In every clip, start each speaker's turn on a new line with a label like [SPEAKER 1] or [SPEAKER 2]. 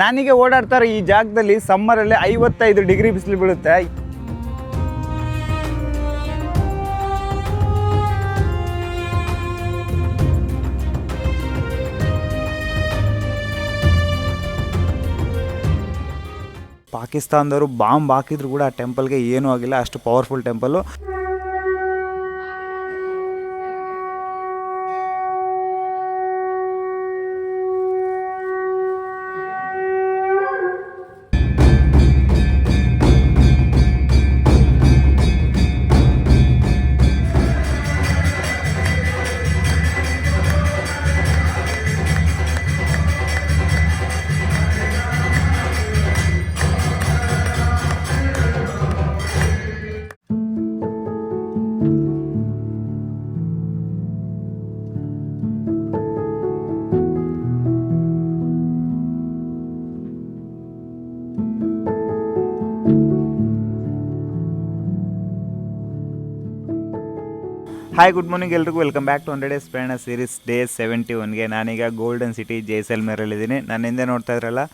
[SPEAKER 1] ನಾನೀಗ ಓಡಾಡ್ತಾರೆ ಈ ಜಾಗದಲ್ಲಿ ಸಮ್ಮರಲ್ಲಿ 55 ಡಿಗ್ರಿ ಬಿಸಿಲು ಬೀಳುತ್ತೆ. ಪಾಕಿಸ್ತಾನದವರು ಬಾಂಬ್ ಹಾಕಿದ್ರು ಕೂಡ ಆ ಟೆಂಪಲ್ಗೆ ಏನೂ ಆಗಿಲ್ಲ, ಅಷ್ಟು powerful temple. Hi, good morning ಎಲ್ರಿಗೂ. ವೆಲ್ಕಮ್ ಬ್ಯಾಕ್ ಟು 100 ಡೇಸ್ ಪ್ರಯಾಣ ಸೀರೀಸ್ ಡೇ 71ಗೆ. ನಾನೀಗ ಗೋಲ್ಡನ್ ಸಿಟಿ ಜೈಸಲ್ಮೇರಲ್ಲಿದ್ದೀನಿ. ನಾನು ಹಿಂದೆ ನೋಡ್ತಾ ಇದ್ರಲ್ಲ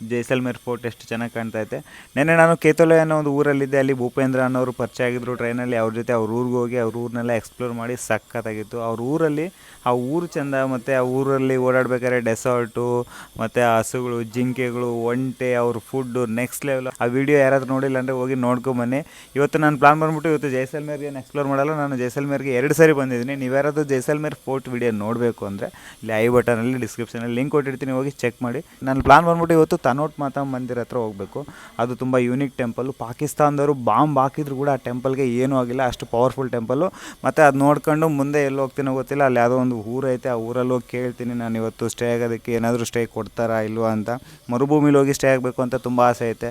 [SPEAKER 1] ಜೈಸಲ್ಮೇರ್ ಫೋರ್ಟ್ ಎಷ್ಟು ಚೆನ್ನಾಗಿ ಕಾಣ್ತಾ ಐತೆ. ನೆನ್ನೆ ನಾನು ಕೇತೋಲೆ ಅನ್ನೋ ಒಂದು ಊರಲ್ಲಿದ್ದೆ. ಅಲ್ಲಿ ಭೂಪೇಂದ್ರ ಅನ್ನೋರು ಪರಿಚಯ ಆಗಿದ್ರು ಟ್ರೈನಲ್ಲಿ. ಅವ್ರ ಜೊತೆ ಅವ್ರ ಊರಿಗೆ ಹೋಗಿ ಅವ್ರ ಊರನ್ನೆಲ್ಲ ಎಕ್ಸ್ಪ್ಲೋರ್ ಮಾಡಿ ಸಖತ್ತಾಗಿತ್ತು. ಅವ್ರ ಊರಲ್ಲಿ ಆ ಊರು ಚೆಂದ, ಮತ್ತು ಆ ಊರಲ್ಲಿ ಓಡಾಡ್ಬೇಕಾದ್ರೆ ಡೆಸರ್ಟು ಮತ್ತು ಹಸುಗಳು, ಜಿಂಕೆಗಳು, ಒಂಟೆ, ಅವ್ರ ಫುಡ್ಡು ನೆಕ್ಸ್ಟ್ ಲೆವೆಲ್. ಆ ವಿಡಿಯೋ ಯಾರಾದರೂ ನೋಡಿಲ್ಲ ಅಂದರೆ ಹೋಗಿ ನೋಡ್ಕೊಂಬನ್ನಿ. ಇವತ್ತು ನಾನು ಪ್ಲಾನ್ ಬಂದ್ಬಿಟ್ಟು ಇವತ್ತು ಜೈಸಲ್ಮೇರ್ಗೆ ಏನು ಎಕ್ಸ್ಪ್ಲೋರ್ ಮಾಡಲ್ಲ. ನಾನು ಜೈಸಲ್ಮೇರ್ಗೆ 2 ಸಾರಿ ಬಂದಿದ್ದೀನಿ. ನೀವು ಯಾರಾದರೂ ಜೈಸಲ್ಮೇರ್ ಫೋರ್ಟ್ ವಿಡಿಯೋ ನೋಡಬೇಕು ಅಂದರೆ ಇಲ್ಲಿ ಐ ಬಟನಲ್ಲಿ ಡಿಸ್ಕ್ರಿಪ್ಷನಲ್ಲಿ ಲಿಂಕ್ ಕೊಟ್ಟಿರ್ತೀನಿ, ಹೋಗಿ ಚೆಕ್ ಮಾಡಿ. ನನ್ನ ಪ್ಲಾನ್ ಬಂದ್ಬಿಟ್ಟು ಇವತ್ತು ತನೋಟ್ ಮಾತಾ ಮಂದಿರ ಹತ್ರ ಹೋಗಬೇಕು. ಅದು ತುಂಬ ಯೂನಿಕ್ ಟೆಂಪಲ್ಲು. ಪಾಕಿಸ್ತಾನದವರು ಬಾಂಬ್ ಹಾಕಿದ್ರು ಕೂಡ ಆ ಟೆಂಪಲ್ಗೆ ಏನೂ ಆಗಿಲ್ಲ, ಅಷ್ಟು ಪವರ್ಫುಲ್ ಟೆಂಪಲ್ಲು. ಮತ್ತು ಅದು ನೋಡ್ಕೊಂಡು ಮುಂದೆ ಎಲ್ಲಿ ಹೋಗ್ತೀನೋ ಗೊತ್ತಿಲ್ಲ. ಅಲ್ಲಿ ಯಾವುದೋ ಒಂದು ಊರು ಐತೆ, ಆ ಊರಲ್ಲಿ ಹೋಗಿ ಕೇಳ್ತೀನಿ ನಾನು ಇವತ್ತು ಸ್ಟೇ ಆಗೋದಕ್ಕೆ ಏನಾದರೂ ಸ್ಟೇ ಕೊಡ್ತಾರಾ ಇಲ್ವಾ ಅಂತ. ಮರುಭೂಮಿಲಿ ಹೋಗಿ ಸ್ಟೇ ಆಗಬೇಕು ಅಂತ ತುಂಬ ಆಸೆ ಐತೆ.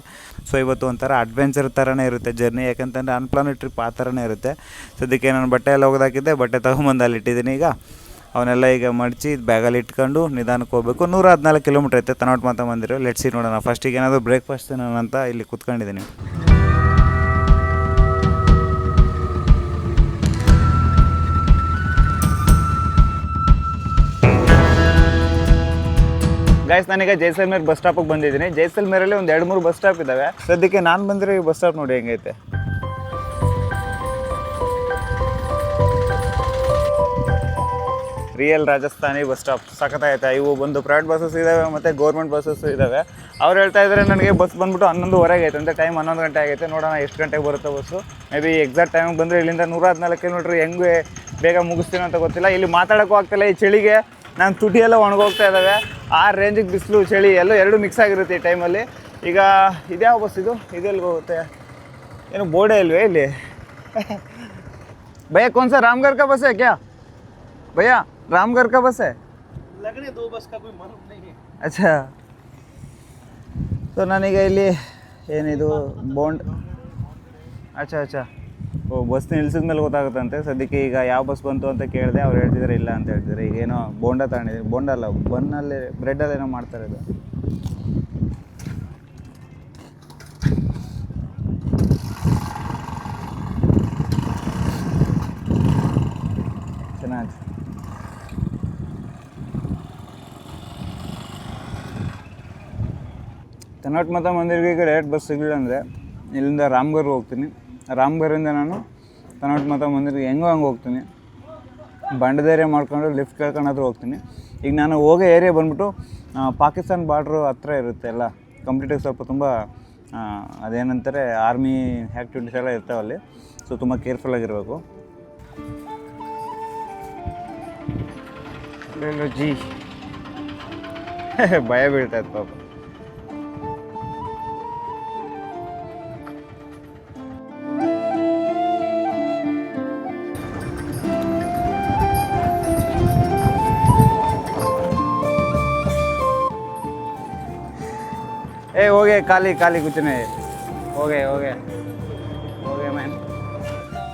[SPEAKER 1] ಸೊ ಇವತ್ತು ಒಂಥರ ಅಡ್ವೆಂಚರ್ ಥರನೇ ಇರುತ್ತೆ ಜರ್ನಿ, ಯಾಕಂತಂದರೆ ಅನ್ಪ್ಲಾನೆಡ್ ಟ್ರಿಪ್ ಆ ಥರನೇ ಇರುತ್ತೆ. ಸದ್ಯಕ್ಕೆ ನಾನು ಬಟ್ಟೆ ಎಲ್ಲ ಹೋಗೋದಾಕಿದ್ದೆ, ಬಟ್ಟೆ ತೊಗೊಂಬಂದು ಅಲ್ಲಿ ಇಟ್ಟಿದ್ದೀನಿ. ಈಗ ಅವನ್ನೆಲ್ಲ ಈಗ ಮಡಚಿ ಬ್ಯಾಗಲ್ಲಿ ಇಟ್ಕೊಂಡು ನಿಧಾನಕ್ಕೆ ಹೋಗಬೇಕು. 114 ಕಿಲೋಮೀಟ್ರ್ ಐತೆ ತನೋಟ್ ಮಾತಾ ಮಂದಿರ. ಲೆಟ್ಸಿ ನೋಡೋಣ. ಫಸ್ಟಿಗೆ ಏನಾದರೂ ಬ್ರೇಕ್ಫಾಸ್ಟ್ ತಿನ್ನೋಣ ಅಂತ ಇಲ್ಲಿ ಕೂತ್ಕೊಂಡಿದ್ದೀನಿ. ಗೈಸ್, ನಾನೀಗ ಜೈಸಲ್ಮೇರ್ ಬಸ್ ಸ್ಟಾಪಿಗೆ ಬಂದಿದ್ದೀನಿ. ಜೈಸಲ್ಮೇರಲ್ಲಿ ಒಂದು 2-3 ಬಸ್ ಸ್ಟಾಪ್ ಇದ್ದಾವೆ. ಸದ್ಯಕ್ಕೆ ನಾನು ಬಂದಿರೋ ಈ ಬಸ್ ಸ್ಟಾಪ್ ನೋಡಿ ಹೆಂಗೈತೆ. ರಿಯಲ್ ರಾಜಸ್ಥಾನಿ ಬಸ್ ಸ್ಟಾಪ್ ಸಖತ್ತಾಗೈತೆ. ಇವು ಬಂದು ಪ್ರೈವೇಟ್ ಬಸ್ಸಸ್ ಇದ್ದಾವೆ ಮತ್ತು ಗೌರ್ಮೆಂಟ್ ಬಸ್ಸಸ್ ಇದ್ದಾವೆ. ಅವ್ರು ಹೇಳ್ತಾ ಇದ್ದಾರೆ ನನಗೆ ಬಸ್ ಬಂದ್ಬಿಟ್ಟು 11:15 ಐತೆ, ಅಂದರೆ ಟೈಮ್ 11 ಗಂಟೆ ಆಗೈತೆ. ನೋಡೋಣ ಎಷ್ಟು ಗಂಟೆಗೆ ಬರುತ್ತೆ ಬಸ್ಸು. ಮೇ ಬಿ ಎಕ್ಸಾಕ್ಟ್ ಟೈಮಿಗೆ ಬಂದರೆ ಇಲ್ಲಿಂದ 114 ಕಿಲೋಮೀಟ್ರ್ ಹೆಂಗೆ ಬೇಗ ಮುಗಿಸ್ತೀನಿ ಅಂತ ಗೊತ್ತಿಲ್ಲ. ಇಲ್ಲಿ ಮಾತಾಡೋಕ್ಕೂ ಆಗ್ತಿಲ್ಲ. ಈ ಚಳಿಗೆ ನಾನು ತುಟಿಯೆಲ್ಲ ಒಣಗೋಗ್ತಾ ಇದ್ದಾವೆ. ಆ ರೇಂಜಿಗೆ ಬಿಸಿಲು, ಚಳಿ ಎರಡು ಮಿಕ್ಸ್ ಆಗಿರುತ್ತೆ ಈ ಟೈಮಲ್ಲಿ. ಈಗ ಇದ್ಯಾವ ಬಸ್ ಇದು? ಇದೆಲ್ಲಿ ಹೋಗುತ್ತೆ? ಏನು ಬೋರ್ಡೇ ಇಲ್ವೇ ಇಲ್ಲಿ? ಭಯ್ಯ कौन सा रामगढ़ का बस है क्या? भैया रामगढ़ का बस है?
[SPEAKER 2] लग रहे 2 बस का कोई मालूम नहीं है.
[SPEAKER 1] अच्छा, ಸೊ ನಾನೀಗ ಇಲ್ಲಿ ಏನಿದು ಬೋಂಡ್, ಅಚ್ಚಾ ಓ ಬಸ್ ನಿಲ್ಸಿದ ಮೇಲೆ ಗೊತ್ತಾಗುತ್ತಂತೆ. ಸದ್ಯಕ್ಕೆ ಈಗ ಯಾವ ಬಸ್ ಬಂತು ಅಂತ ಕೇಳಿದೆ. ಅವ್ರು ಹೇಳ್ತಿದ್ದಾರೆ ಇಲ್ಲ ಅಂತ ಹೇಳ್ತಿದ್ದಾರೆ. ಈಗ ಏನೋ ಬೋಂಡ ತಗೊಂಡಿದ್ದೀನಿ. ಬೋಂಡ ಅಲ್ಲ, ಬನ್ನಲ್ಲಿ ಬ್ರೆಡ್ಡಲ್ಲಿ ಏನೋ ಮಾಡ್ತಾರೆ. ಇದು ಚೆನ್ನಾಗಿ. ತನೋಟ್ ಮಾತಾ ಮಂದಿರ್ಗೆ ಈಗ ಡೈರೆಕ್ಟ್ ಬಸ್ ಸಿಗಲಿಲ್ಲ ಅಂದರೆ ಇಲ್ಲಿಂದ ರಾಮ್ಗರ್ಗೆ ಹೋಗ್ತೀನಿ. ರಾಮ್ಗರಿಂದ ನಾನು ತನೋಟ್ ಮಾತಾ ಮಂದಿರ್ಗೆ ಹೆಂಗೆ ಹೋಗ್ತೀನಿ. ಬಂಡದೇರಿಯ ಮಾಡ್ಕೊಂಡು ಲಿಫ್ಟ್ ಕೇಳ್ಕೊಂಡಾದ್ರೂ ಹೋಗ್ತೀನಿ. ಈಗ ನಾನು ಹೋಗೋ ಏರಿಯಾ ಬಂದ್ಬಿಟ್ಟು ಪಾಕಿಸ್ತಾನ ಬಾರ್ಡ್ರು ಹತ್ರ ಇರುತ್ತೆ ಎಲ್ಲ. ಕಂಪ್ಲೀಟಾಗಿ ಸ್ವಲ್ಪ ತುಂಬ ಅದೇನಂತಾರೆ ಆರ್ಮಿ ಆ್ಯಕ್ಟಿವಿಟೀಸ್ ಎಲ್ಲ ಇರ್ತಾವಲ್ಲಿ. ಸೊ ತುಂಬ ಕೇರ್ಫುಲ್ಲಾಗಿರಬೇಕು. ಜಿ ಭಯ ಬೀಳ್ತಾಯಿತ್ತು ಪಾಪ. हो गए खाली कुछ नहीं. हो गए ಮ್ಯಾನ್.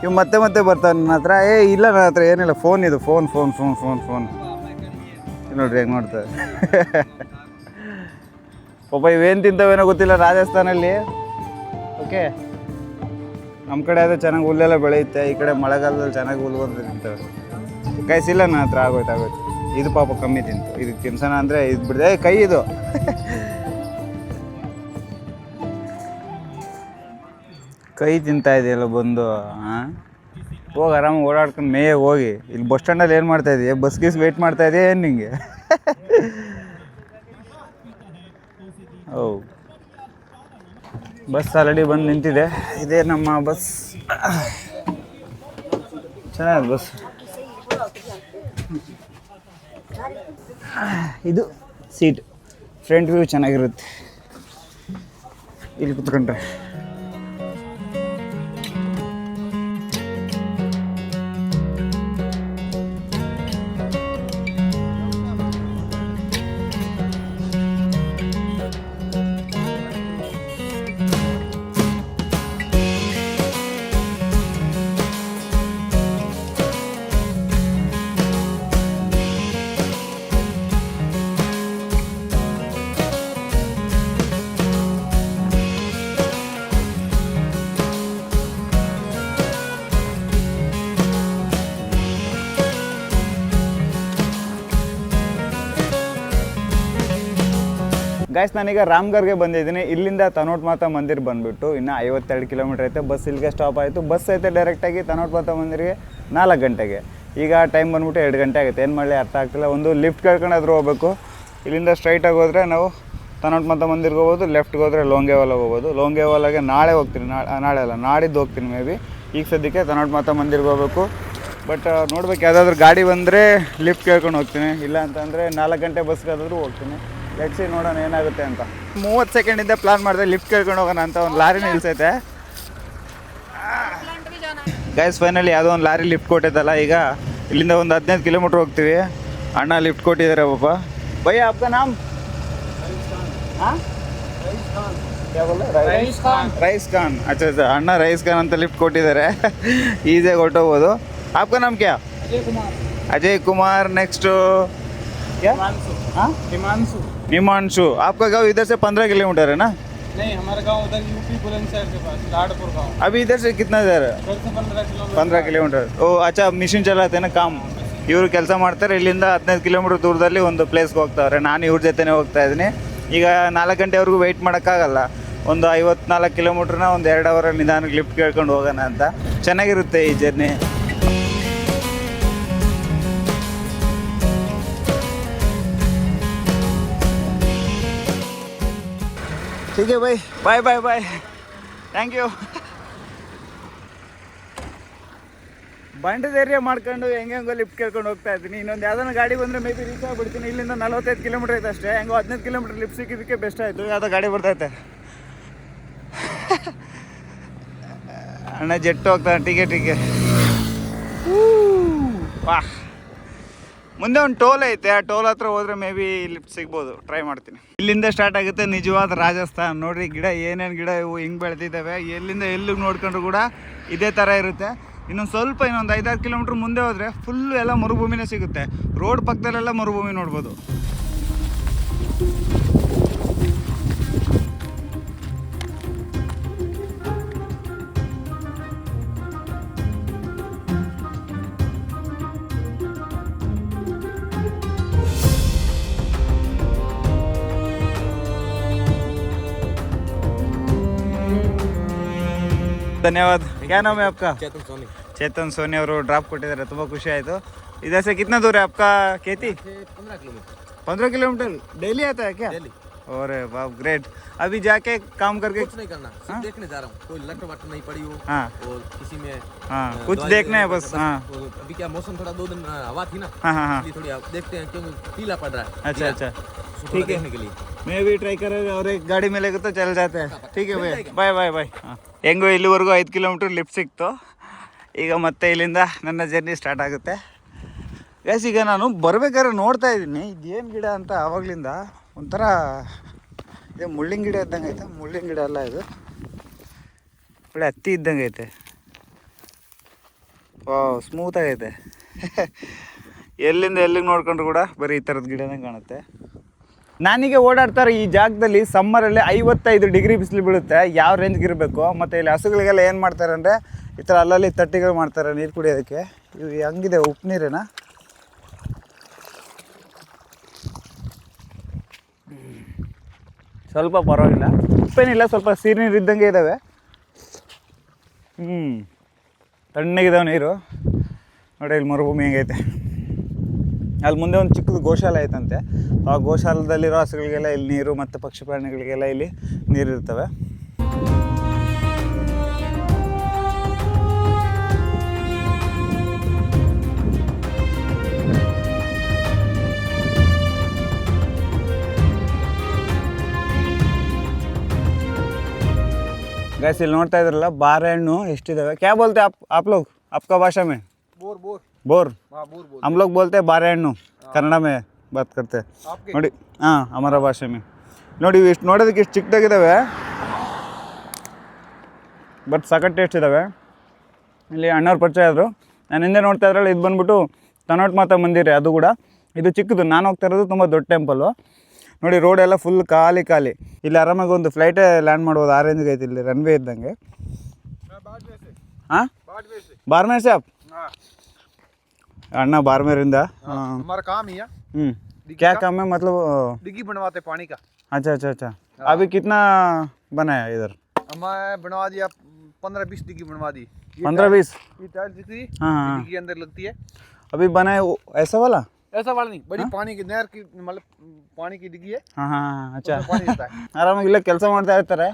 [SPEAKER 1] ಇವು ಮತ್ತೆ ಬರ್ತಾವೆ ನನ್ನ ಹತ್ರ. ಇಲ್ಲ ನನ್ನ ಹತ್ರ ಏನಿಲ್ಲ, ಫೋನ್ ಇದು. ಫೋನ್ ನೋಡ್ರಿ ಹೆಂಗೆ ನೋಡ್ತಾರೆ. ಪಾಪ ಇವೇನು ತಿಂತವೇನೋ ಗೊತ್ತಿಲ್ಲ ರಾಜಸ್ಥಾನಲ್ಲಿ. ಓಕೆ, ನಮ್ಮ ಕಡೆ ಅದು ಚೆನ್ನಾಗಿ ಹುಲ್ಲೆಲ್ಲ ಬೆಳೆಯುತ್ತೆ. ಈ ಕಡೆ ಮಳೆಗಾಲದಲ್ಲಿ ಚೆನ್ನಾಗಿ ಹುಲ್ಲು ಬಂದು ತಿಂತವೆ. ಕೈಸಿಲ್ಲ ನನ್ನ ಹತ್ರ. ಆಗೋಯ್ತು. ಇದು ಪಾಪ ಕಮ್ಮಿ ತಿಂತು. ಇದಕ್ಕೆ ತಿನ್ಸೋಣ ಅಂದರೆ ಇದು ಬಿಡದೆ ಕೈ ಇದು
[SPEAKER 3] ಕೈ ತಿಂತಾ ಇದೆಯಲ್ಲ ಬಂದು ಹೋಗಿ ಆರಾಮಾಗಿ ಓಡಾಡ್ಕೊಂಡು ಮೇಯ ಹೋಗಿ. ಇಲ್ಲಿ ಬಸ್ ಸ್ಟ್ಯಾಂಡಲ್ಲಿ ಏನು ಮಾಡ್ತಾ ಇದೆಯಾ? ಬಸ್ ಗೀಸ್ ವೆಯ್ಟ್ ಮಾಡ್ತಾ ಇದೆಯಾ ಏನು ನಿಂಗೆ? ಓ ಬಸ್ ಆಲ್ರೆಡಿ ಬಂದು ನಿಂತಿದೆ. ಇದೇ ನಮ್ಮ ಬಸ್. ಚೆನ್ನಾಗಿದೆ ಬಸ್. ಇದು ಸೀಟ್, ಫ್ರಂಟ್ ವ್ಯೂ ಚೆನ್ನಾಗಿರುತ್ತೆ ಇಲ್ಲಿ ಕುತ್ಕೊಂಡ್ರೆ. ಗೈಸ್ ನಾನೀಗ ರಾಮ್ಗರ್ಗೆ ಬಂದಿದ್ದೀನಿ. ಇಲ್ಲಿಂದ ತನೋಟ್ ಮಾತಾ ಮಂದಿರ್ ಬಂದುಬಿಟ್ಟು ಇನ್ನು 52 ಕಿಲೋಮೀಟ್ರ್ ಐತೆ. ಬಸ್ ಇಲ್ಲಿಗೆ ಸ್ಟಾಪ್ ಆಯಿತು. ಬಸ್ ಐತೆ ಡೈರೆಕ್ಟಾಗಿ ತನೋಟ್ ಮಾತಾ ಮಂದಿರ್ಗೆ 4 ಗಂಟೆಗೆ. ಈಗ ಟೈಮ್ ಬಂದ್ಬಿಟ್ಟು 2 ಗಂಟೆ ಆಗುತ್ತೆ. ಏನು ಮಾಡಲಿ ಅರ್ಥ ಆಗ್ತಿಲ್ಲ. ಒಂದು ಲಿಫ್ಟ್ ಕೇಳ್ಕೊಂಡಾದ್ರೂ ಹೋಗ್ಬೇಕು. ಇಲ್ಲಿಂದ ಸ್ಟ್ರೈಟಾಗಿ ಹೋದರೆ ನಾವು ತನೋಟ್ ಮಾತಾ ಮಂದಿರ್ಗೆ ಹೋಗ್ಬೋದು. ಲೆಫ್ಟ್ಗೆ ಹೋದರೆ ಲೋಂಗೇವಾಲಾಗೆ ಹೋಗ್ಬೋದು. ಲೋಂಗೇವಾಲಾಗೆ ನಾಳೆ ಹೋಗ್ತೀನಿ, ನಾಳೆ ಅಲ್ಲ ನಾಡಿದ್ದು ಹೋಗ್ತೀನಿ ಮೇ ಬಿ. ಈಗ ಸದ್ಯಕ್ಕೆ ತನೋಟ್ ಮಾತಾ ಮಂದಿರ್ಗೆ ಹೋಗ್ಬೇಕು. ಬಟ್ ನೋಡ್ಬೇಕು, ಯಾವುದಾದ್ರೂ ಗಾಡಿ ಬಂದರೆ ಲಿಫ್ಟ್ ಕೇಳ್ಕೊಂಡು ಹೋಗ್ತೀನಿ. ಇಲ್ಲ ಅಂತಂದರೆ 4 ಗಂಟೆ ಬಸ್ಗಾದ್ರೂ ಹೋಗ್ತೀನಿ. ಲೆಟ್ಸಿ ನೋಡೋಣ ಏನಾಗುತ್ತೆ ಅಂತ. 30 ಸೆಕೆಂಡಿಂದ ಪ್ಲಾನ್ ಮಾಡಿದೆ ಲಿಫ್ಟ್ ಕೇಳ್ಕೊಂಡು ಹೋಗೋಣ ಅಂತ. ಒಂದು ಲಾರಿ ನಿಲ್ಸೈತೆ ಗೈಸ್. ಫೈನಲಿ ಯಾವುದೋ ಒಂದು ಲಾರಿ ಲಿಫ್ಟ್ ಕೊಟ್ಟಿದ್ದಲ್ಲ. ಈಗ ಇಲ್ಲಿಂದ ಒಂದು 15 ಕಿಲೋಮೀಟ್ರ್ ಹೋಗ್ತೀವಿ. ಅಣ್ಣ ಲಿಫ್ಟ್ ಕೊಟ್ಟಿದ್ದಾರೆ ಪಾಪ. ಭಯ್ಯ आपका नाम? क्या बोला? ರईस खान. अच्छा अच्छा, ಅಣ್ಣ ರईस खान ಅಂತ ಲಿಫ್ಟ್ ಕೊಟ್ಟಿದ್ದಾರೆ. ಈಸಿಯಾಗಿ ಹೊರಟೋಗ್ಬೋದು. आपका नाम क्या? अजय कुमार. नेक्स्ट क्या? हिमांशु. आपका गांव इधर से 15 किलोमीटर है ना?
[SPEAKER 2] नहीं, हमारा गांव उधर यूपी बुलंदशहर के पास लाडपुर गांव.
[SPEAKER 3] अभी इधर से कितना देर है? 15 किलोमीटर. ಓ ಅಚ್ಚಾ, ಮಿಷಿನ್ ಚಲಾತೇನ ಕಾಮ್. ಇವರು ಕೆಲಸ ಮಾಡ್ತಾರೆ. ಇಲ್ಲಿಂದ 15 ಕಿಲೋಮೀಟ್ರ್ ದೂರದಲ್ಲಿ ಒಂದು ಪ್ಲೇಸ್ಗೆ ಹೋಗ್ತಾವ್ರೆ. ನಾನು ಇವ್ರ ಜೊತೆನೇ ಹೋಗ್ತಾ ಇದ್ದೀನಿ. ಈಗ 4 ಗಂಟೆವರೆಗೂ ವೆಯ್ಟ್ ಮಾಡೋಕ್ಕಾಗಲ್ಲ. ಒಂದು 54 ಕಿಲೋಮೀಟ್ರನ್ನ ಒಂದು 2 ಅವರಲ್ಲಿ ನಿಧಾನಕ್ಕೆ ಲಿಫ್ಟ್ ಕೇಳ್ಕೊಂಡು ಹೋಗೋಣ ಅಂತ. ಚೆನ್ನಾಗಿರುತ್ತೆ ಈ ಜರ್ನಿ. ठीक है भाई, bye bye bye, thank you. ಬಂಡದ ಏರಿಯಾ ಮಾಡ್ಕೊಂಡು ಹೆಂಗೋ ಲಿಫ್ಟ್ ಕೇಳ್ಕೊಂಡು ಹೋಗ್ತಾ ಇದ್ದೀನಿ. ಇನ್ನೊಂದು ಯಾವ್ದಾನ ಗಾಡಿ ಬಂದರೆ ಮೇ ಬಿ ರೀಚ್ ಆಗಿಬಿಡ್ತೀನಿ. ಇಲ್ಲಿಂದ 45 ಕಿಲೋಮೀಟ್ರ್ ಐತೆ ಅಷ್ಟೇ. ಹೆಂಗೋ 15 ಕಿಲೋಮೀಟ್ರ್ ಲಿಫ್ಟ್ ಸಿಕ್ಕಿದ್ದಕ್ಕೆ ಬೆಸ್ಟ್ ಆಯಿತು. ಯಾವುದೋ ಗಾಡಿ ಬರ್ತೈತೆ. ಅಣ್ಣ ಜೆಟ್ಟು ಹೋಗ್ತಾನೆ. ಟೀಕೆ ವಾಹ್. ಮುಂದೆ ಒಂದು ಟೋಲ್ ಐತೆ. ಆ ಟೋಲ್ ಹತ್ರ ಹೋದರೆ ಮೇ ಬಿ ಲಿಫ್ಟ್ ಸಿಗ್ಬೋದು. ಟ್ರೈ ಮಾಡ್ತೀನಿ. ಇಲ್ಲಿಂದ ಸ್ಟಾರ್ಟ್ ಆಗುತ್ತೆ ನಿಜವಾದ ರಾಜಸ್ಥಾನ್. ನೋಡಿರಿ ಗಿಡ, ಏನೇನು ಗಿಡ ಇವು ಹಿಂಗೆ ಬೆಳೆದಿದ್ದಾವೆ. ಎಲ್ಲಿಂದ ಎಲ್ಲಿಗೆ ನೋಡ್ಕೊಂಡ್ರು ಕೂಡ ಇದೇ ಥರ ಇರುತ್ತೆ. ಇನ್ನೊಂದು 5-6 ಕಿಲೋಮೀಟ್ರ್ ಮುಂದೆ ಹೋದರೆ ಫುಲ್ಲು ಎಲ್ಲ ಮರುಭೂಮಿನೇ ಸಿಗುತ್ತೆ. ರೋಡ್ ಪಕ್ಕದಲ್ಲೆಲ್ಲ ಮರುಭೂಮಿ ನೋಡ್ಬೋದು. ಧನ್ಯವಾದ. क्या नाम है आपका? चेतन सोनी ಅವರು ಡ್ರಾಪ್ ಕೊಟ್ಟಿದ್ದಾರೆ. ತುಂಬ ಖುಷಿ ಆಯಿತು. इधर से कितना दूर है आपका खेती? 15 किलोमीटर डेली आता है क्या? अरे बाप, ग्रेट. अभी जाके काम करके
[SPEAKER 2] कुछ नहीं करना, सिर्फ देखने जा रहा हूँ. कोई लट वट नहीं पड़ी हो.
[SPEAKER 3] हाँ.
[SPEAKER 2] और किसी में
[SPEAKER 3] कुछ देखना है बस. हाँ,
[SPEAKER 2] अभी क्या मौसम थोड़ा 2 दिन हवा थी ना.
[SPEAKER 3] हाँ,
[SPEAKER 2] इसलिए थोड़ी देखते हैं क्योंकि पीला पड़ रहा है.
[SPEAKER 3] अच्छा
[SPEAKER 2] ठीक है, के लिए
[SPEAKER 3] मैं भी ट्राई करेगा. और एक गाड़ी मिलेगा तो चल जाते हैं. ठीक है भैया, ಬಾಯ್ ಬಾಯ್ ಬಾಯ್. ಹೆಂಗೋ ಇಲ್ಲಿವರೆಗೂ 5 ಕಿಲೋಮೀಟ್ರ್ ಲಿಫ್ಟ್ ಸಿಕ್ತು. ಈಗ ಮತ್ತೆ ಇಲ್ಲಿಂದ ನನ್ನ ಜರ್ನಿ ಸ್ಟಾರ್ಟ್ ಆಗುತ್ತೆ. ಗೈಸ್ ಈಗ ನಾನು ಬರ್ಬೇಕಾದ್ರೆ ನೋಡ್ತಾ ಇದ್ದೀನಿ ಇದೇನು ಗಿಡ ಅಂತ. ಆವಾಗಲಿಂದ ಒಂಥರ ಇದು ಮುಳ್ಳಿನ ಗಿಡ ಇದ್ದಂಗೆ ಐತೆ. ಮುಳ್ಳಿನ ಗಿಡ ಅಲ್ಲ ಇದು, ಒಳ್ಳೆ ಹತ್ತಿ ಇದ್ದಂಗೆ ಐತೆ. ಸ್ಮೂತಾಗೈತೆ. ಎಲ್ಲಿಂದ ಎಲ್ಲಿಗೆ ನೋಡ್ಕೊಂಡ್ರು ಕೂಡ ಬರೀ ಈ ಥರದ ಗಿಡನೇ ಕಾಣುತ್ತೆ. ನಾನೀಗ ಓಡಾಡ್ತಾರೆ ಈ ಜಾಗದಲ್ಲಿ ಸಮ್ಮರಲ್ಲಿ 55 ಡಿಗ್ರಿ ಬಿಸಿಲು ಬೀಳುತ್ತೆ. ಯಾವ ರೇಂಜ್ಗೆ ಇರಬೇಕು. ಮತ್ತು ಇಲ್ಲಿ ಹಸುಗಳಿಗೆಲ್ಲ ಏನು ಮಾಡ್ತಾರೆ ಅಂದರೆ ಈ ಥರ ಅಲ್ಲಲ್ಲಿ ತಟ್ಟಿಗಳು ಮಾಡ್ತಾರೆ ನೀರು ಕುಡಿಯೋದಕ್ಕೆ. ಇವು ಹಂಗಿದೆ, ಉಪ್ಪು ನೀರೇನಾ? ಸ್ವಲ್ಪ ಪರವಾಗಿಲ್ಲ, ಉಪ್ಪೇನಿಲ್ಲ, ಸ್ವಲ್ಪ ಸಿಹಿ ನೀರು ಇದ್ದಂಗೆ ಇದ್ದಾವೆ. ತಣ್ಣಗಿದಾವೆ ನೀರು ನೋಡಿ. ಇಲ್ಲಿ ಮರುಭೂಮಿ ಹೆಂಗೈತೆ. ಅಲ್ಲಿ ಮುಂದೆ ಒಂದು ಚಿಕ್ಕದು ಗೋಶಾಲೆ ಐತಂತೆ. ಆ ಗೋಶಾಲದಲ್ಲಿರೋ ಹಸುಗಳಿಗೆಲ್ಲ ಇಲ್ಲಿ ನೀರು ಮತ್ತು ಪಕ್ಷಿ ಪ್ರಾಣಿಗಳಿಗೆಲ್ಲ ಇಲ್ಲಿ ನೀರಿರ್ತವೆ. गैस ಇಲ್ಲಿ ನೋಡ್ತಾ ಇದ್ರಲ್ಲ ಬಾರೆಹಣ್ಣು ಎಷ್ಟಿದಾವೆ. क्या बोलते हैं आप लोग आपका भाषा में?
[SPEAKER 2] बोर बोर
[SPEAKER 3] बोर
[SPEAKER 2] हाँ बोर बोर
[SPEAKER 3] हम लोग बोलते हैं ಬಾರೆಹಣ್ಣು. ಕನ್ನಡ में बात करते हैं ನೋಡಿ. ಹಾಂ हमारा भाषा में ನೋಡಿ. ಇಷ್ಟು ನೋಡೋದಕ್ಕೆ ಇಷ್ಟು ಚಿಕ್ಕದಾಗಿದ್ದಾವೆ, ಬಟ್ ಸಖತ್ ಟೇಸ್ಟ್ ಇದ್ದಾವೆ. ಇಲ್ಲಿ ಅಣ್ಣವ್ರು ಪರಿಚಯ ಆದರು. ನಾನು ಹಿಂದೆ ನೋಡ್ತಾ ಇದ್ರಲ್ಲ, ಇದು ಬಂದ್ಬಿಟ್ಟು ತನೋಟ್ ಮಾತಾ ಮಂದಿರ. ಅದು ಕೂಡ ಇದು ಚಿಕ್ಕದು. ನಾನು ಹೋಗ್ತಾ ಇರೋದು ತುಂಬ ದೊಡ್ಡ ಟೆಂಪಲ್ಲು. ನೋಡಿ ರೋಡೆಲ್ಲ ಫುಲ್ ಖಾಲಿ ಖಾಲಿ. ಇಲ್ಲಿ ಆರಾಮಾಗಿ ಒಂದು ಫ್ಲೈಟೇ ಲ್ಯಾಂಡ್ ಮಾಡ್ಬೋದು. ಆ ರೇಂಜ್ಗೆ ಐತಿ ಇಲ್ಲಿ ರನ್ವೇ ಇದ್ದಂಗೆ. हाँ बारमेर से आप? अन्ना बारमेर
[SPEAKER 2] हमारा काम ही है।
[SPEAKER 3] क्या काम है मतलब?
[SPEAKER 2] डिग्गी बनवाते पानी का।
[SPEAKER 3] अच्छा अच्छा अच्छा। अभी कितना बनाया इधर?
[SPEAKER 2] हमें बनवा दिया 15-20 डिग्गी बनवा दी।
[SPEAKER 3] 15-20?
[SPEAKER 2] ये टाइल दिख रही है,
[SPEAKER 3] हाँ
[SPEAKER 2] डिग्गी के अंदर लगती है।
[SPEAKER 3] अभी बनाए ऐसा वाला?
[SPEAKER 2] ऐसा वाला नहीं, बड़ी पानी की नहर की मतलब पानी की डिग्गी है।
[SPEAKER 3] हाँ हाँ अच्छा।
[SPEAKER 2] उसमें पानी रहता है।
[SPEAKER 3] ಆರಾಮಾಗಿ ಇಲ್ಲೇ ಕೆಲಸ ಮಾಡ್ತಾ ಇರ್ತಾರೆ.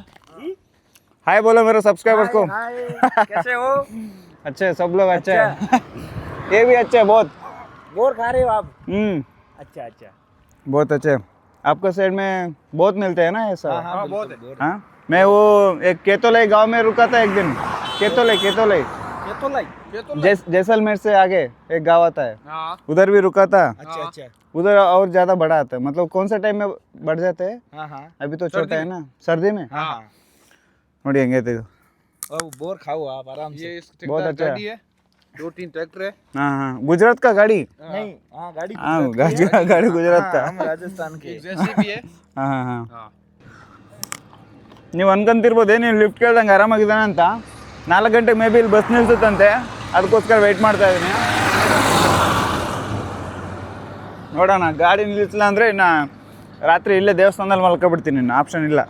[SPEAKER 3] हाय बोलो मेरे सब्सक्राइबर्स को।
[SPEAKER 2] कैसे हो?
[SPEAKER 3] अच्छे सब लोग अच्छे हैं। ये भी अच्छे बहुत।
[SPEAKER 2] बोर खा रहे हो आप?
[SPEAKER 3] अच्छा अच्छा बहुत अच्छे। आपका साइड में बहुत मिलते हैं ना ऐसा?
[SPEAKER 2] हाँ बहुत है।
[SPEAKER 3] हाँ मैं वो एक केतोलई गांव में रुका था एक दिन। केतोलई जैसलमेर से आगे एक गांव आता है,
[SPEAKER 2] हाँ
[SPEAKER 3] उधर भी रुका था।
[SPEAKER 2] अच्छा अच्छा।
[SPEAKER 3] उधर और ज्यादा बड़ा आता है। मतलब कौन सा टाइम में बढ़ जाते हैं?
[SPEAKER 2] हाँ हाँ
[SPEAKER 3] अभी तो छोटा है ना, सर्दी में।
[SPEAKER 2] हाँ
[SPEAKER 3] ನೋಡಿ ಹೆಂಗೈತೆ ಇದು.
[SPEAKER 2] अब बोर खाओ आप आराम से। ये
[SPEAKER 3] बहुत अच्छा
[SPEAKER 2] गाड़ी है, 2-3 ट्रैक्टर है।
[SPEAKER 3] हाँ हाँ गुजरात का गाड़ी?
[SPEAKER 2] नहीं हाँ गाड़ी
[SPEAKER 3] हाँ गाड़ी गुजरात का।
[SPEAKER 2] हम राजस्थान के। जेसीबी है।
[SPEAKER 3] ಹಾಂ ಹಾಂ ಹಾಂ.
[SPEAKER 2] हाँ
[SPEAKER 3] ನೀವು ಅನ್ಕೊಂತಿರ್ಬೋದು ನೀವು ಲಿಫ್ಟ್ ಕೇಳ್ದಂಗೆ ಆರಾಮಾಗಿದ್ದಾನೆ ಅಂತ. 4 ಗಂಟೆಗೆ ಮೇ ಬಿ ಇಲ್ಲಿ ಬಸ್ ನಿಲ್ಸುತ್ತಂತೆ, ಅದಕ್ಕೋಸ್ಕರ ವೆಯ್ಟ್ ಮಾಡ್ತಾ ಇದ್ದೀನಿ. ನೋಡೋಣ, ಗಾಡಿ ನಿಲ್ಲಿಸಿಲ್ಲ ಅಂದರೆ ಇನ್ನು ರಾತ್ರಿ ಇಲ್ಲೇ ದೇವಸ್ಥಾನದಲ್ಲಿ ಮಲ್ಕೊಬಿಡ್ತೀನಿ. ಇನ್ನು ಆಪ್ಷನ್ ಇಲ್ಲ.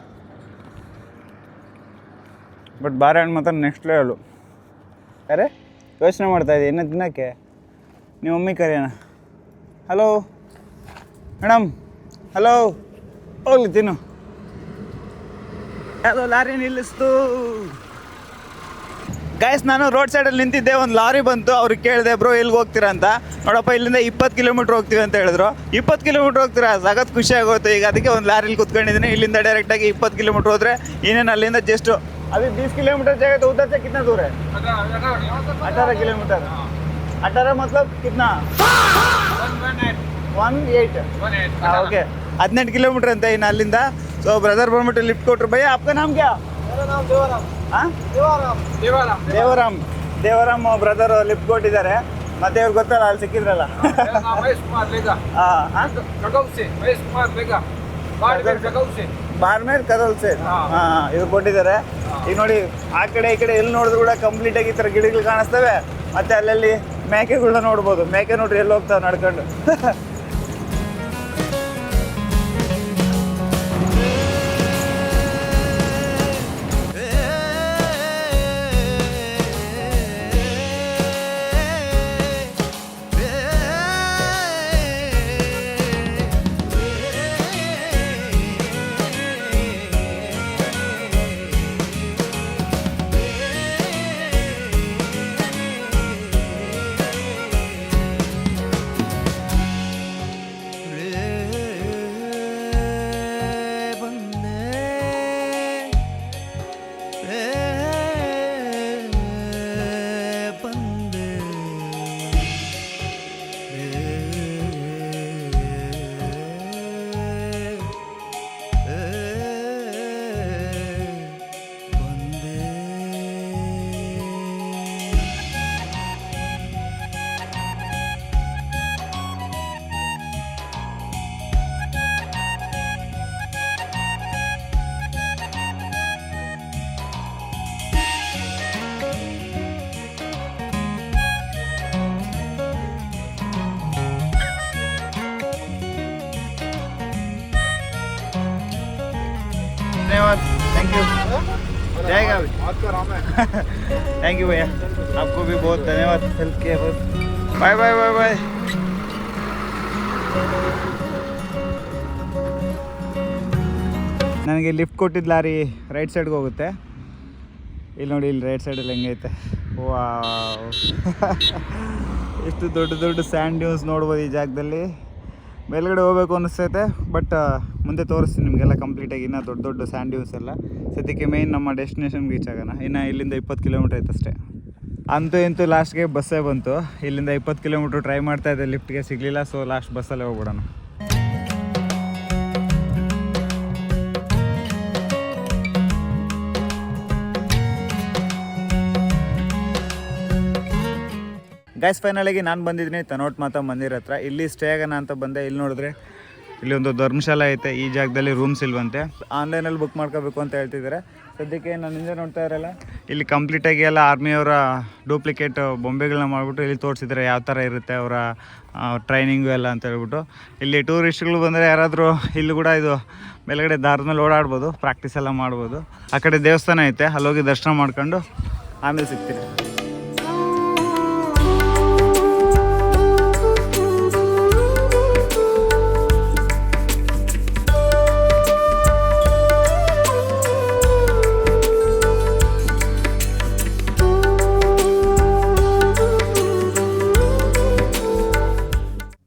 [SPEAKER 3] ಬಟ್ ಬಾರೆಹಣ್ಣು ಮಾತ್ರ ನೆಕ್ಸ್ಟ್ ಲೆವೆಲು. ಅರೆ ಯೋಚನೆ ಮಾಡ್ತಾಯಿದ್ದೆ ಇನ್ನು ತಿನ್ನೋಕ್ಕೆ. ನಿಮ್ಮ ಮಮ್ಮಿ ಕರೆಯೋಣ. ಹಲೋ ಮೇಡಮ್, ಹಲೋ, ಹೋಗ್ಲಿ ತಿನ್ನು. ಯಾವುದೋ ಲಾರಿ ನಿಲ್ಲಿಸ್ತು. ಗೈಸ್ ನಾನು ರೋಡ್ ಸೈಡಲ್ಲಿ ನಿಂತಿದ್ದೆ, ಒಂದು ಲಾರಿ ಬಂತು. ಅವ್ರಿಗೆ ಕೇಳಿದೆ ಬ್ರೋ ಎಲ್ಲಿಗೆ ಹೋಗ್ತೀರಾ ಅಂತ. ನೋಡಪ್ಪ ಇಲ್ಲಿಂದ 20 ಕಿಲೋಮೀಟ್ರ್ ಹೋಗ್ತೀವಿ ಅಂತ ಹೇಳಿದ್ರು. 20 ಕಿಲೋಮೀಟ್ರ್ ಹೋಗ್ತೀರಾ, ಸಖತ್ ಖುಷಿ ಆಗೋಯ್ತು. ಈಗ ಅದಕ್ಕೆ ಒಂದು ಲಾರಿಲಿ ಕೂತ್ಕೊಂಡಿದ್ದೀನಿ. ಇಲ್ಲಿಂದ ಡೈರೆಕ್ಟಾಗಿ 20 ಕಿಲೋಮೀಟ್ರ್ ಹೋದರೆ ಇನ್ನೇನು ಅಲ್ಲಿಂದ ಜಸ್ಟ್ अभी 20 किलोमीटर जाएगा तो उधर से कितना दूर है? 18 किलोमीटर। 18 मतलब कितना? 18 ओके 18 किलोमीटर ಅಂತ ಇನ್ನು ಅಲ್ಲಿಂದ. ಸೊ ಬ್ರದರ್ ಬಂದ್ಬಿಟ್ಟು ಲಿಫ್ಟ್ ಕೊಟ್ಟರು. ಭಯ್ಯ आपका नाम क्या?
[SPEAKER 2] मेरा नाम देवाराम।
[SPEAKER 3] हाँ
[SPEAKER 2] देवाराम
[SPEAKER 3] ದೇವರಾಮ್ ಬ್ರದರ್ ಲಿಫ್ಟ್ ಕೊಟ್ಟಿದ್ದಾರೆ. ಮತ್ತೆ ಇವ್ರು ಗೊತ್ತಲ್ಲ ಅಲ್ಲಿ ಸಿಕ್ಕಿದ್ರಲ್ಲ.
[SPEAKER 2] मेरा नाम महेश कुमार लेगा।
[SPEAKER 3] ಹಾಂ
[SPEAKER 2] कगौ से महेश कुमार लेगा।
[SPEAKER 3] ಬಾರ್ಮೇರ್ ಕದಲ್ से ಹಾಂ ಇದು ಕೊಟ್ಟಿದ್ದಾರೆ. ಈಗ ನೋಡಿ ಆ ಕಡೆ ಈ ಕಡೆ ಎಲ್ಲಿ ನೋಡಿದ್ರು ಕೂಡ ಕಂಪ್ಲೀಟ್ ಆಗಿ ಈ ಥರ ಗಿಡಗಳು ಕಾಣಿಸ್ತವೆ. ಮತ್ತೆ ಅಲ್ಲಲ್ಲಿ ಮೇಕೆಗಳನ್ನ ನೋಡ್ಬೋದು. ಮೇಕೆ ನೋಡ್ರಿ ಎಲ್ಲಿ ಹೋಗ್ತಾವೆ ನಡ್ಕೊಂಡು. धन्यवाद, थैंक यू. जाएगा अभी थैंक यू भैया आपको भी बहुत धन्यवाद हेल्प किया बहुत बाय बाय बाय बाय ನನಗೆ ಲಿಫ್ಟ್ ಕೊಟ್ಟಿದ್ದ ಲಾರಿ ರೈಟ್ ಸೈಡ್ಗೆ ಹೋಗುತ್ತೆ ಇಲ್ಲಿ ನೋಡಿ ಇಲ್ಲಿ ರೈಟ್ ಸೈಡಲ್ಲಿ ಹೆಂಗೈತೆ ವಾವ್ ಎಷ್ಟು ದೊಡ್ಡ ದೊಡ್ಡ ಸ್ಯಾಂಡ್ ಡ್ಯೂನ್ಸ್ ನೋಡ್ಬೋದು ಈ ಜಾಗದಲ್ಲಿ ಮೇಲ್ಗಡೆ ಹೋಗ್ಬೇಕು ಅನಿಸ್ತೈತೆ ಬಟ್ ಮುಂದೆ ತೋರಿಸ್ತೀನಿ ನಿಮಗೆಲ್ಲ ಕಂಪ್ಲೀಟಾಗಿ ಇನ್ನೂ ದೊಡ್ಡ ದೊಡ್ಡ ಸ್ಯಾಂಡ್ ಡ್ಯೂನ್ಸ್ ಎಲ್ಲ ಸದ್ಯಕ್ಕೆ ಮೇಯ್ನ್ ನಮ್ಮ ಡೆಸ್ಟಿನೇಷನ್ಗೆ ರೀಚ್ ಆಗೋಣ ಇನ್ನು ಇಲ್ಲಿಂದ 20 ಕಿಲೋಮೀಟ್ರ್ ಐತೆ ಅಷ್ಟೇ ಅಂತೂ ಇಂತೂ ಲಾಸ್ಟ್ಗೆ ಬಸ್ಸೇ ಬಂತು ಇಲ್ಲಿಂದ 20 ಕಿಲೋಮೀಟ್ರ್ ಟ್ರೈ ಮಾಡ್ತಾಯಿದ್ದೆ ಲಿಫ್ಟ್ಗೆ ಸಿಗಲಿಲ್ಲ ಸೊ ಲಾಸ್ಟ್ ಬಸ್ಸಲ್ಲೇ ಹೋಗ್ಬಿಡೋಣ ಗೈಸ್ ಫೈನಲಾಗಿ ನಾನು ಬಂದಿದ್ದೀನಿ ತನೋಟ್ ಮಾತಾ ಮಂದಿರ ಹತ್ರ ಇಲ್ಲಿ ಸ್ಟೇ ಆಗೋಣ ಅಂತ ಬಂದೆ ಇಲ್ಲಿ ನೋಡಿದ್ರೆ ಇಲ್ಲಿ ಒಂದು ಧರ್ಮಶಾಲೆ ಐತೆ ಈ ಜಾಗದಲ್ಲಿ ರೂಮ್ಸ್ ಇಲ್ವಂತೆ ಆನ್ಲೈನಲ್ಲಿ ಬುಕ್ ಮಾಡ್ಕೋಬೇಕು ಅಂತ ಹೇಳ್ತಿದ್ದಾರೆ ಸದ್ಯಕ್ಕೆ ನಾನು ಹಿಂದೆ ನೋಡ್ತಾ ಇರಲ್ಲ ಇಲ್ಲಿ ಕಂಪ್ಲೀಟಾಗಿ ಎಲ್ಲ ಆರ್ಮಿಯವರ ಡೂಪ್ಲಿಕೇಟ್ ಬೊಂಬೆಗಳನ್ನ ಮಾಡಿಬಿಟ್ಟು ಇಲ್ಲಿ ತೋರಿಸಿದ್ದಾರೆ ಯಾವ ಥರ ಇರುತ್ತೆ ಅವರ ಟ್ರೈನಿಂಗು ಎಲ್ಲ ಅಂತ ಹೇಳ್ಬಿಟ್ಟು ಇಲ್ಲಿ ಟೂರಿಸ್ಟ್ಗಳು ಬಂದರೆ ಯಾರಾದರೂ ಇಲ್ಲಿ ಕೂಡ ಇದು ಮೇಲ್ಗಡೆ ದಾರದ ಮೇಲೆ ಓಡಾಡ್ಬೋದು ಪ್ರಾಕ್ಟೀಸ್ ಎಲ್ಲ ಮಾಡ್ಬೋದು ಆ ಕಡೆ ದೇವಸ್ಥಾನ ಐತೆ ಅಲ್ಲೋಗಿ ದರ್ಶನ ಮಾಡ್ಕೊಂಡು ಆಮೇಲೆ ಸಿಗ್ತೀನಿ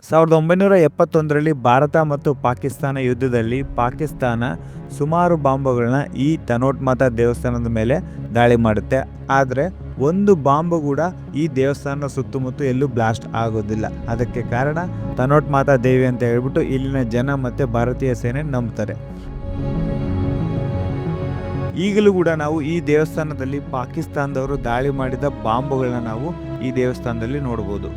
[SPEAKER 1] ಸಾವಿರದ 1971ರಲ್ಲಿ ಭಾರತ ಮತ್ತು ಪಾಕಿಸ್ತಾನ ಯುದ್ಧದಲ್ಲಿ ಪಾಕಿಸ್ತಾನ ಸುಮಾರು ಬಾಂಬುಗಳನ್ನ ಈ ತನೋಟ್ ಮಾತಾ ದೇವಸ್ಥಾನದ ಮೇಲೆ ದಾಳಿ ಮಾಡುತ್ತೆ ಆದರೆ ಒಂದು ಬಾಂಬು ಕೂಡ ಈ ದೇವಸ್ಥಾನದ ಸುತ್ತಮುತ್ತ ಎಲ್ಲೂ ಬ್ಲಾಸ್ಟ್ ಆಗೋದಿಲ್ಲ ಅದಕ್ಕೆ ಕಾರಣ ತನೋಟ್ ಮಾತಾ ದೇವಿ ಅಂತ ಹೇಳ್ಬಿಟ್ಟು ಇಲ್ಲಿನ ಜನ ಮತ್ತು ಭಾರತೀಯ ಸೇನೆ ನಂಬ್ತಾರೆ ಈಗಲೂ ಕೂಡ ನಾವು ಈ ದೇವಸ್ಥಾನದಲ್ಲಿ ಪಾಕಿಸ್ತಾನದವರು ದಾಳಿ ಮಾಡಿದ ಬಾಂಬುಗಳನ್ನ ನಾವು ಈ ದೇವಸ್ಥಾನದಲ್ಲಿ ನೋಡ್ಬೋದು